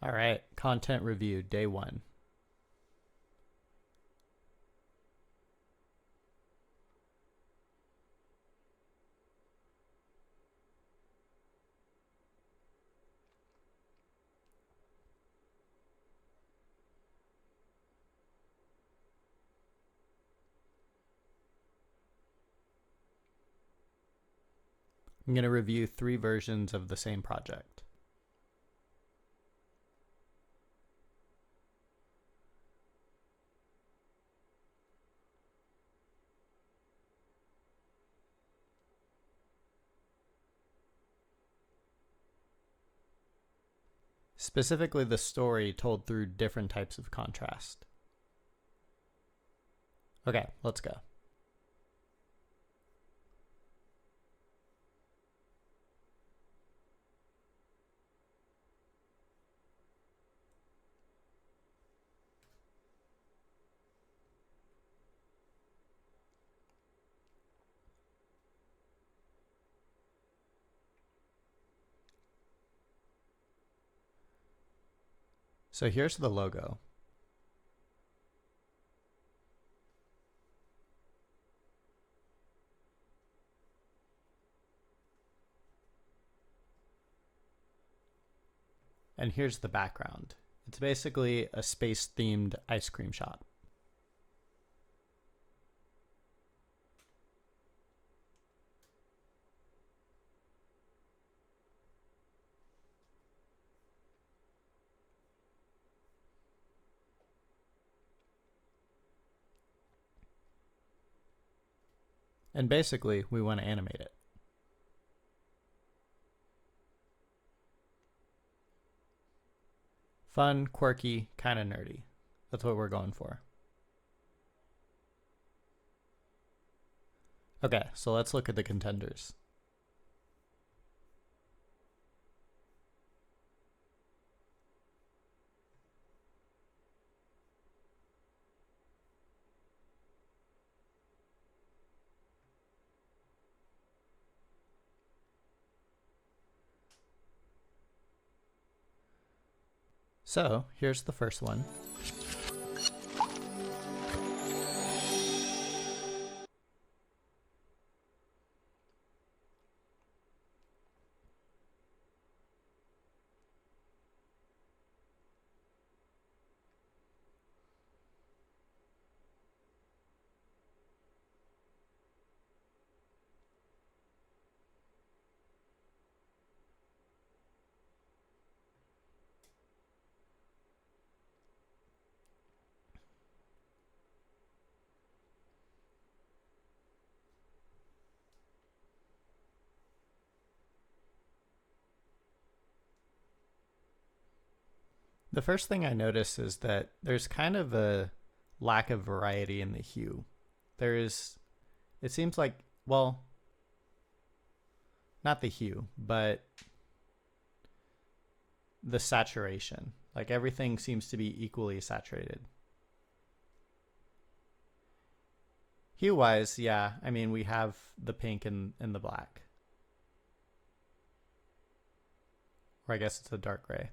All right, content review, day one. I'm going to review 3 versions of the same project. Specifically, the story told through different types of contrast. Okay, let's go. So here's the logo. And here's the background. It's basically a space-themed ice cream shop. And basically, we want to animate it. Fun, quirky, kind of nerdy. That's what we're going for. Okay, so let's look at the contenders. So here's the first one. The first thing I notice is that there's kind of a lack of variety in the hue. There's, it seems like, well, not the hue, but the saturation. Like everything seems to be equally saturated. Hue wise, yeah, I mean, we have the pink and the black. Or I guess it's a dark gray.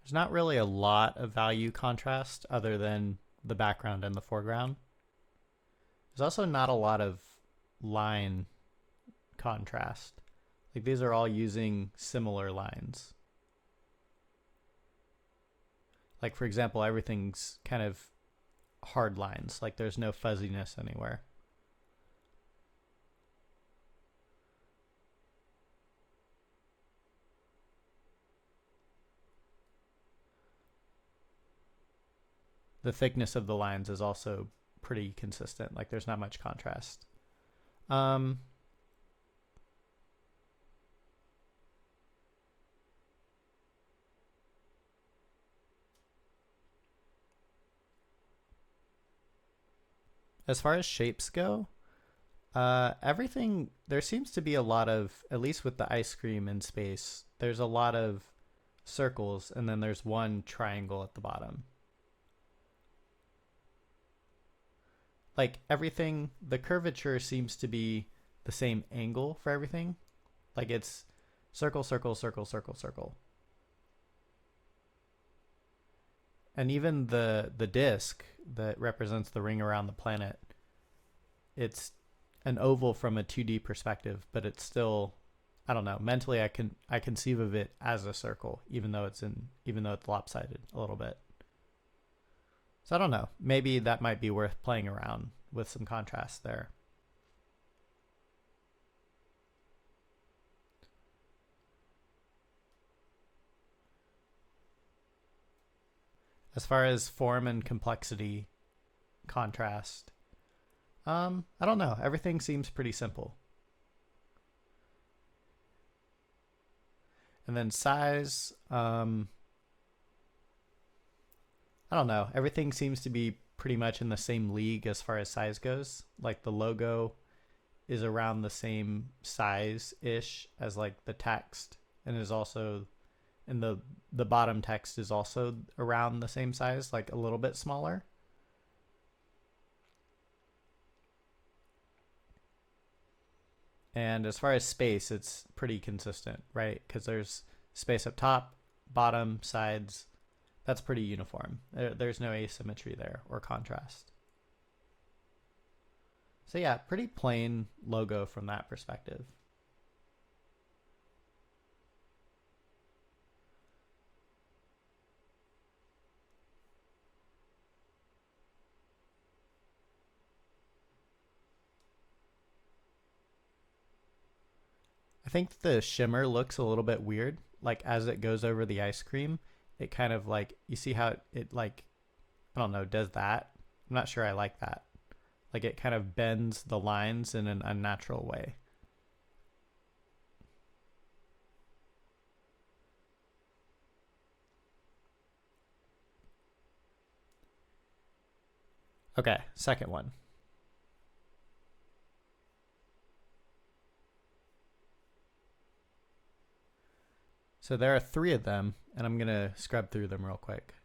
There's not really a lot of value contrast other than the background and the foreground. There's also not a lot of line contrast. Like these are all using similar lines. Like for example, everything's kind of hard lines. Like there's no fuzziness anywhere. The thickness of the lines is also pretty consistent. Like there's not much contrast. As far as shapes go, everything, there seems to be a lot of, at least with the ice cream in space, there's a lot of circles and then there's one triangle at the bottom. like everything, the curvature seems to be the same angle for everything. Like it's circle, circle, circle, circle, circle. And even the disc that represents the ring around the planet, it's an oval from a 2D perspective, but it's still, I don't know, mentally I conceive of it as a circle even though it's lopsided a little bit. So I don't know. Maybe that might be worth playing around with some contrast there. As far as form and complexity contrast, I don't know. Everything seems pretty simple. And then size, I don't know. Everything seems to be pretty much in the same league as far as size goes. Like the logo is around the same size ish as like the text, and is also, and the bottom text is also around the same size, like a little bit smaller. And as far as space, it's pretty consistent, right? Because there's space up top, bottom, sides. That's pretty uniform. There's no asymmetry there or contrast. So yeah, pretty plain logo from that perspective. I think the shimmer looks a little bit weird. Like as it goes over the ice cream, it kind of like, you see how it like, I don't know, does that. I'm not sure I like that. Like it kind of bends the lines in an unnatural way. Okay, second one. So there are three of them, and I'm going to scrub through them real quick.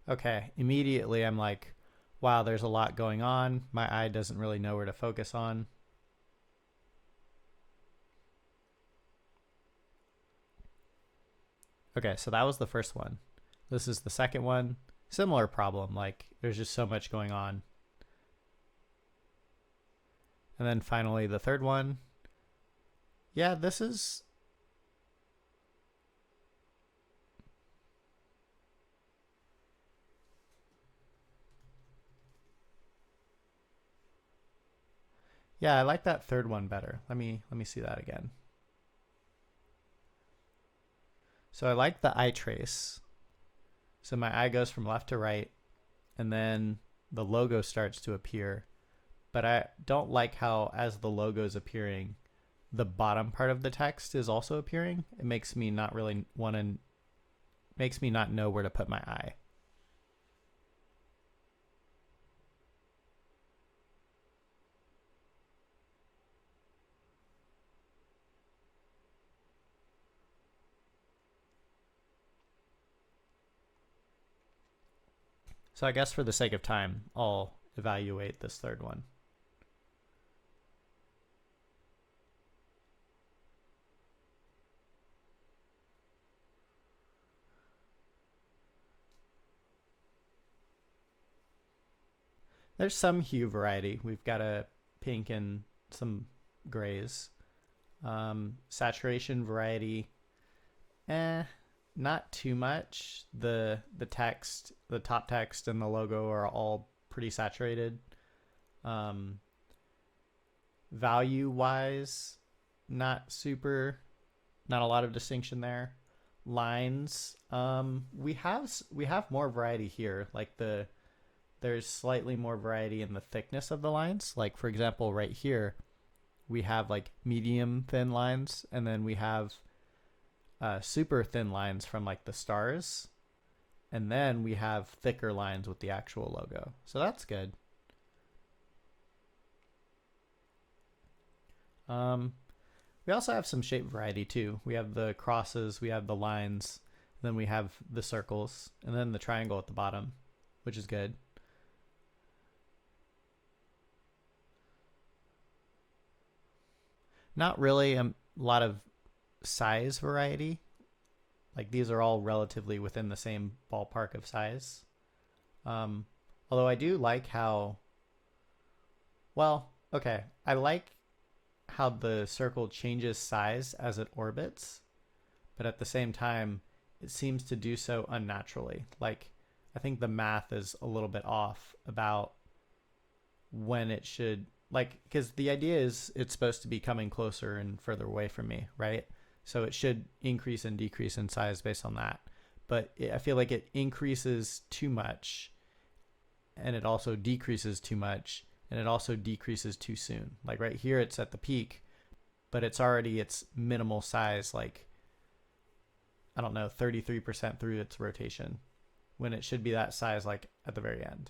Okay, immediately I'm like, wow, there's a lot going on. My eye doesn't really know where to focus on. Okay, so that was the first one. This is the second one. Similar problem, like there's just so much going on. And then finally the third one. Yeah, this is, yeah, I like that third one better. Let me see that again. So I like the eye trace. So my eye goes from left to right, and then the logo starts to appear. But I don't like how, as the logo is appearing, the bottom part of the text is also appearing. It makes me not really want to, makes me not know where to put my eye. So I guess for the sake of time, I'll evaluate this third one. There's some hue variety. We've got a pink and some grays. Saturation variety, not too much. The text, the top text and the logo are all pretty saturated. Um, Value wise, not super, not a lot of distinction there. Lines, we have more variety here. Like there's slightly more variety in the thickness of the lines. Like for example, right here, we have like medium thin lines, and then we have super thin lines from like the stars, and then we have thicker lines with the actual logo. So that's good. Um, we also have some shape variety too. We have the crosses, we have the lines, then we have the circles, and then the triangle at the bottom, which is good. Not really a lot of size variety. Like these are all relatively within the same ballpark of size. Um, Although I do like how, well, okay, I like how the circle changes size as it orbits, but at the same time, it seems to do so unnaturally. Like, I think the math is a little bit off about when it should, like, because the idea is it's supposed to be coming closer and further away from me, right? So it should increase and decrease in size based on that. But I feel like it increases too much and it also decreases too much and it also decreases too soon. Like right here, it's at the peak, but it's already its minimal size, like, I don't know, 33% through its rotation when it should be that size like at the very end.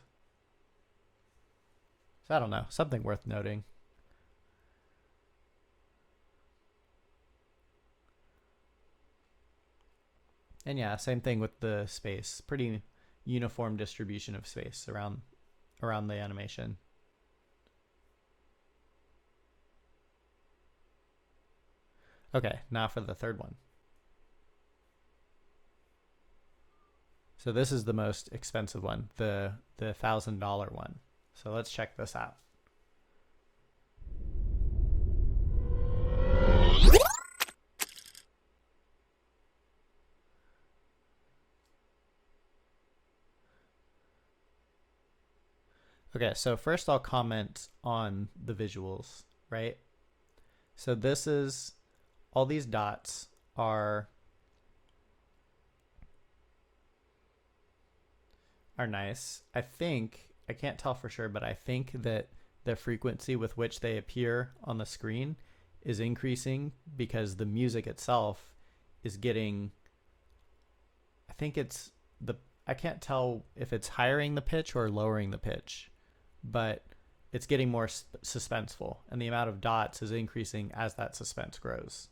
So I don't know, something worth noting. And yeah, same thing with the space. Pretty uniform distribution of space around the animation. Okay, now for the third one. So this is the most expensive one, the $1,000 one. So let's check this out. Okay, so first I'll comment on the visuals, right? So this is, all these dots are nice. I think, I can't tell for sure, but I think that the frequency with which they appear on the screen is increasing because the music itself is getting, I think it's the, I can't tell if it's highering the pitch or lowering the pitch, but it's getting more suspenseful and the amount of dots is increasing as that suspense grows,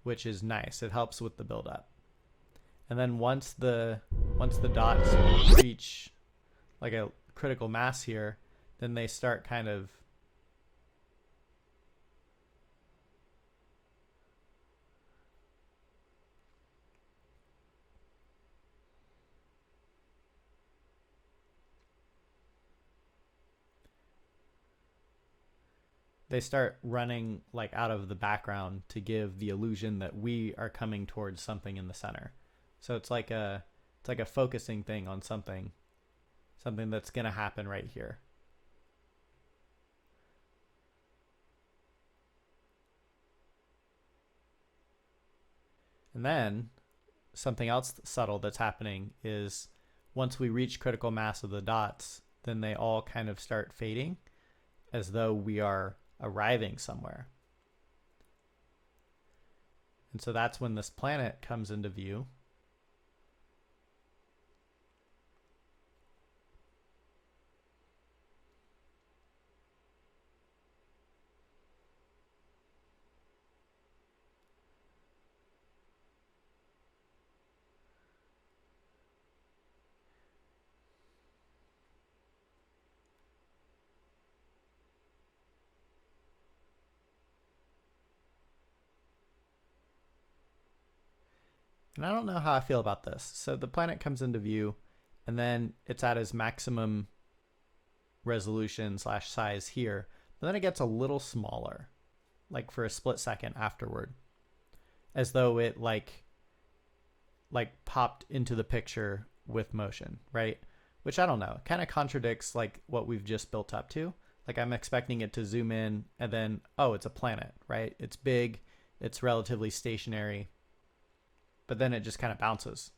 which is nice. It helps with the build up. And then once the dots reach like a critical mass here, then they start kind of running like out of the background to give the illusion that we are coming towards something in the center. So it's like a focusing thing on something that's going to happen right here. And then something else subtle that's happening is once we reach critical mass of the dots, then they all kind of start fading as though we are arriving somewhere. And so that's when this planet comes into view. And I don't know how I feel about this. So the planet comes into view and then it's at its maximum resolution / size here, but then it gets a little smaller, like for a split second afterward, as though it like popped into the picture with motion, right? Which I don't know, kind of contradicts like what we've just built up to. Like I'm expecting it to zoom in and then, oh, it's a planet, right? It's big, it's relatively stationary, but then it just kind of bounces.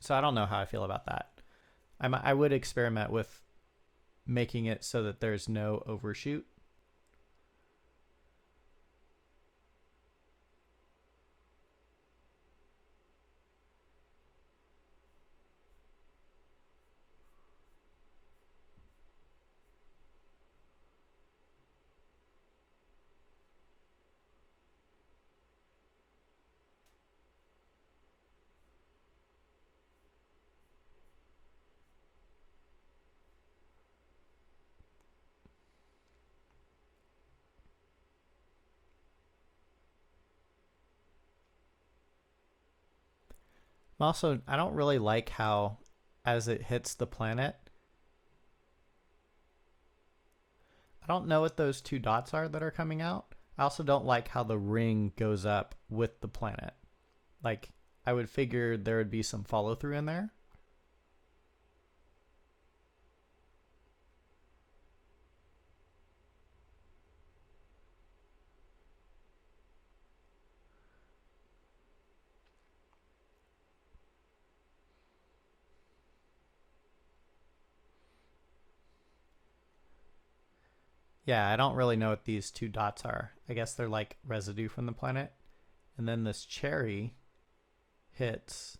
So I don't know how I feel about that. I would experiment with making it so that there's no overshoot. Also, I don't really like how, as it hits the planet, I don't know what those two dots are that are coming out. I also don't like how the ring goes up with the planet. Like, I would figure there would be some follow through in there. Yeah, I don't really know what these two dots are. I guess they're like residue from the planet. And then this cherry hits,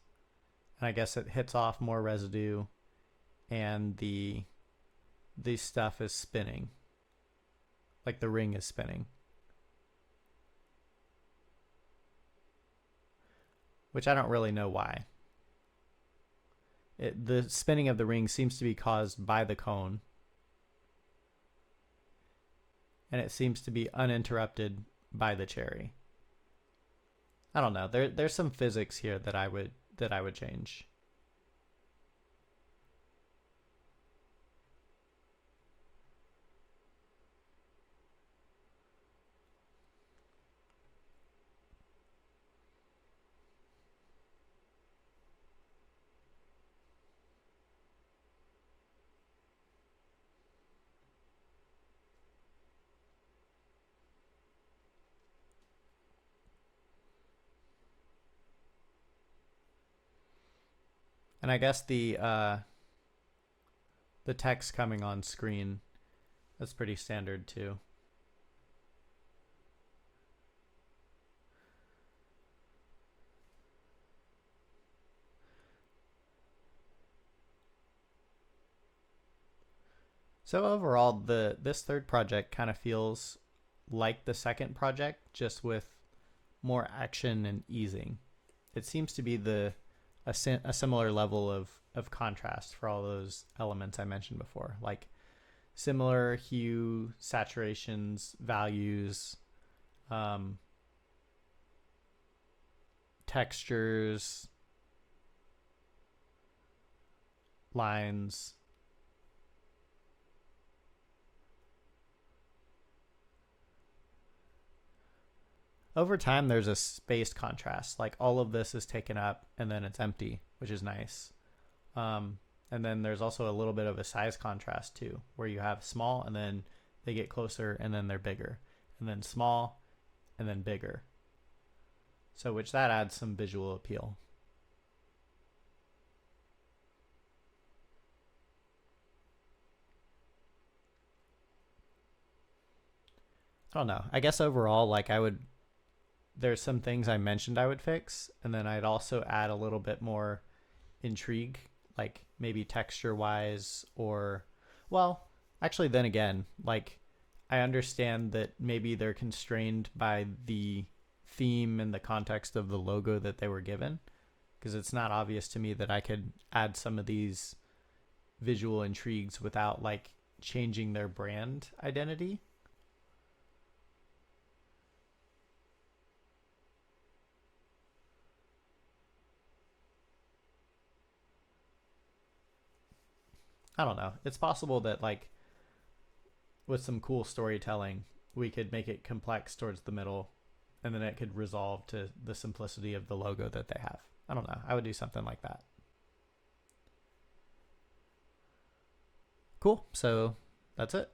and I guess it hits off more residue, and the stuff is spinning. Like the ring is spinning. Which I don't really know why. The spinning of the ring seems to be caused by the cone, and it seems to be uninterrupted by the cherry. I don't know. There's some physics here that I would change. And I guess the text coming on screen, that's pretty standard too. So overall, this third project kind of feels like the second project, just with more action and easing. It seems to be a similar level of contrast for all those elements I mentioned before, like similar hue, saturations, values, um, textures, lines. Over time, there's a spaced contrast. Like all of this is taken up and then it's empty, which is nice. Um, and then there's also a little bit of a size contrast too, where you have small and then they get closer and then they're bigger, and then small and then bigger. So, which that adds some visual appeal. I don't know. I guess overall, like there's some things I mentioned I would fix, and then I'd also add a little bit more intrigue, like maybe texture wise, or, well, actually, then again, like I understand that maybe they're constrained by the theme and the context of the logo that they were given, because it's not obvious to me that I could add some of these visual intrigues without like changing their brand identity. I don't know. It's possible that like with some cool storytelling, we could make it complex towards the middle, and then it could resolve to the simplicity of the logo that they have. I don't know. I would do something like that. Cool. So that's it.